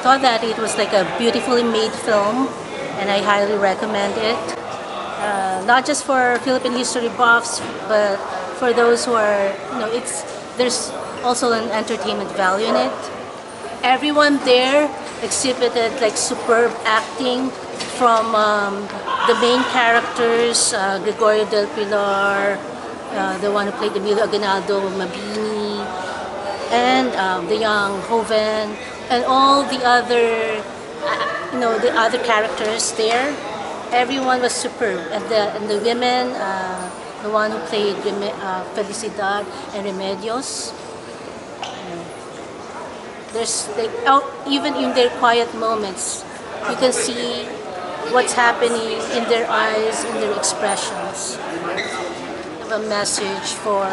thought that it was like a beautifully made film, and I highly recommend it. Not just for Philippine history buffs, but for those who are, there's also an entertainment value in it. Everyone there exhibited like superb acting from the main characters, Gregorio del Pilar, the one who played Emilio Aguinaldo, Mabini, and the young Joven, and all the other, the other characters there. Everyone was superb, and the women, the one who played Felicidad and Remedios. There's like, even in their quiet moments, you can see what's happening in their eyes, in their expressions. A message for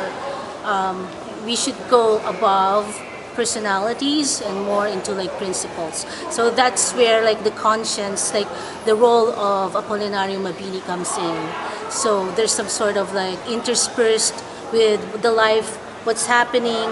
we should go above personalities and more into like principles. So that's where like the conscience, like the role of Apolinario Mabini comes in. So there's some sort of like interspersed with the life, what's happening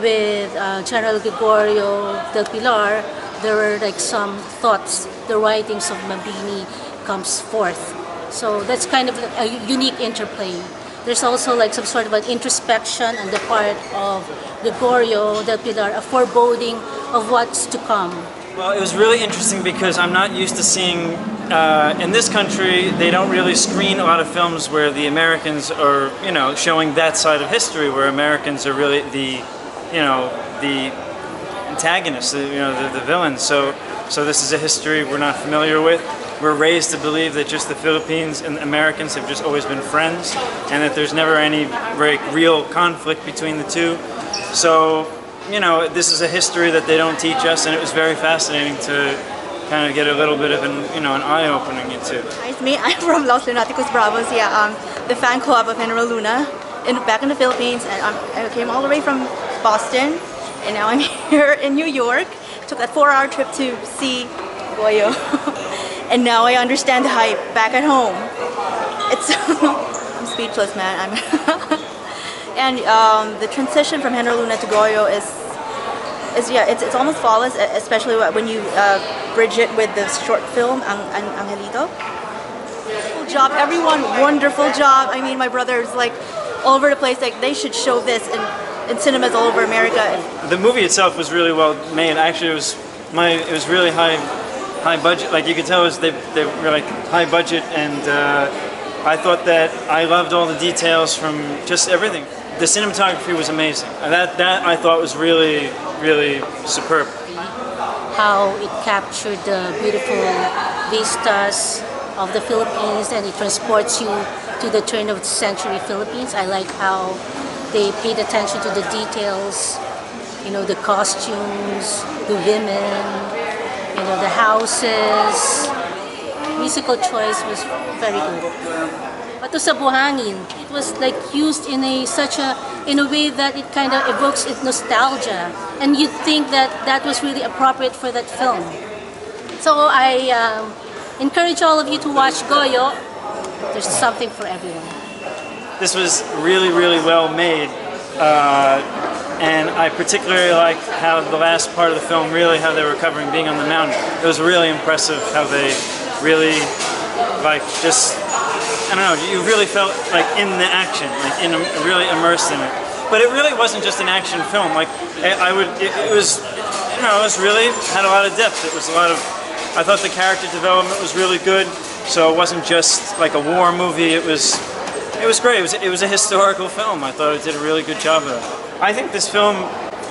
with General Gregorio del Pilar. There were like some thoughts, the writings of Mabini comes forth. So that's kind of a unique interplay. There's also like some sort of an introspection on the part of Gregorio del Pilar, a foreboding of what's to come. Well, it was really interesting because I'm not used to seeing, in this country, they don't really screen a lot of films where the Americans are, showing that side of history, where Americans are really the antagonists, the villains. So this is a history we're not familiar with. We're raised to believe that just the Philippines and Americans have just always been friends, and that there's never any real conflict between the two. So, this is a history that they don't teach us, and it was very fascinating to kind of get a little bit of an eye-opening into. Hi, it's me. I'm from Los Lunaticos Bravos, the fan club of General Luna, back in the Philippines, and I came all the way from Boston, and now I'm here in New York. Took that 4-hour trip to see Goyo. And now I understand the hype back at home. It's I'm speechless, man. And the transition from General Luna to Goyo it's almost flawless, especially when you bridge it with the short film Angelito. Wonderful job, everyone. Wonderful job. I mean, my brother's like all over the place. Like they should show this in cinemas all over America. The movie itself was really well made. Actually, it was really high budget. Like you could tell, they were like high budget, and I thought that I loved all the details from just everything. The cinematography was amazing. That I thought was really, really superb. How it captured the beautiful vistas of the Philippines, and it transports you to the turn of the century Philippines. I like how they paid attention to the details, the costumes, the women, the houses. Musical choice was very good. But to sa Buhangin, it was like used in a way that it kind of evokes nostalgia, and you'd think that was really appropriate for that film. So I encourage all of you to watch Goyo. There's something for everyone. This was really, really well made. And I particularly liked how the last part of the film, really how they were covering being on the mountain. It was really impressive how they really, I don't know, you really felt like in the action, really immersed in it. But it really wasn't just an action film. Like, it was really had a lot of depth. It was I thought the character development was really good. So it wasn't just like a war movie. It was great. It was a historical film. I thought it did a really good job of it. I think this film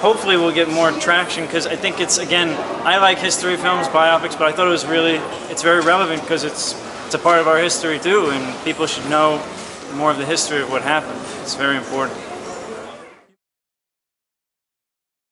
hopefully will get more traction because I think I like history films, biopics, but I thought it's very relevant because it's a part of our history too, and people should know more of the history of what happened. It's very important.